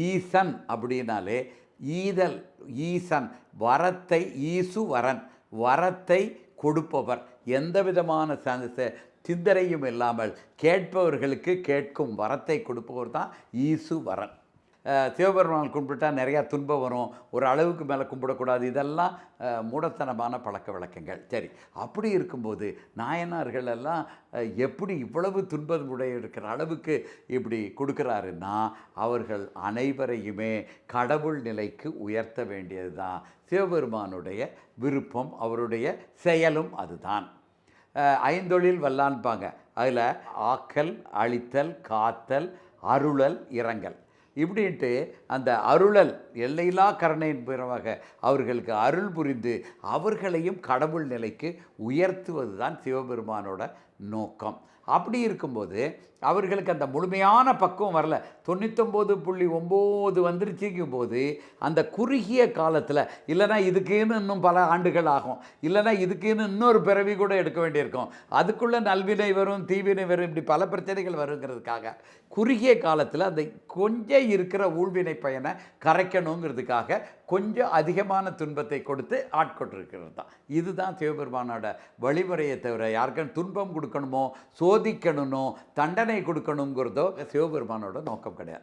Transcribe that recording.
ஈசன் அப்படின்னாலே ஈதல், ஈசன், வரத்தை, ஈசு வரன், வரத்தை கொடுப்பவர், எந்த விதமான சிந்தனையும் இல்லாமல் கேட்பவர்களுக்கு கேட்கும் வரத்தை கொடுப்பவர் தான் ஈசு வரன். சிவபெருமான் கும்பிட்டா நிறையா துன்பம் வரும், ஒரு அளவுக்கு மேலே கும்பிடக்கூடாது, இதெல்லாம் மூடத்தனமான பழக்க வழக்கங்கள். சரி, அப்படி இருக்கும்போது நாயனார்கள் எல்லாம் எப்படி இவ்வளவு துன்பமுடைய இருக்கிற அளவுக்கு இப்படி கொடுக்குறாருன்னா, அவர்கள் அனைவரையுமே கடவுள் நிலைக்கு உயர்த்த வேண்டியது தான் சிவபெருமானுடைய விருப்பம், அவருடைய செயலும் அதுதான். ஐந்தொழில் வல்லான்பாங்க. அதில் ஆக்கல், அழித்தல், காத்தல், அருளல், இரங்கல் இப்படின்ட்டு அந்த அருளல் எல்லையில்லா கருணையின் பிறவாக அவர்களுக்கு அருள் புரிந்து அவர்களையும் கடவுள் நிலைக்கு உயர்த்துவது தான் சிவபெருமானோட நோக்கம். அப்படி இருக்கும்போது அவர்களுக்கு அந்த முழுமையான பக்குவம் வரல. 99.9 வந்துருச்சுக்கும் போது அந்த குறுகிய காலத்தில், இல்லைனா இதுக்குன்னு இன்னும் பல ஆண்டுகள் ஆகும், இல்லைனா இதுக்குன்னு இன்னொரு பிறவி கூட எடுக்க வேண்டியிருக்கும், அதுக்குள்ளே நல்வினை வரும், தீவினை வரும், இப்படி பல பிரச்சனைகள் வருங்கிறதுக்காக குறுகிய காலத்தில் அந்த கொஞ்சம் இருக்கிற ஊழ்வினை பயனை கரைக்கணுங்கிறதுக்காக கொஞ்சம் அதிகமான துன்பத்தை கொடுத்து ஆட்கொண்டிருக்கிறது தான். இதுதான் சிவபெருமானோட வழிமுறையை தவிர யாருக்கும் துன்பம் கொடுக்கணுமோ, சோதிக்கணுமோ, தண்டனை கொடுக்கணுங்கிறதோ சிவபெருமானோட நோக்கம் கிடையாது.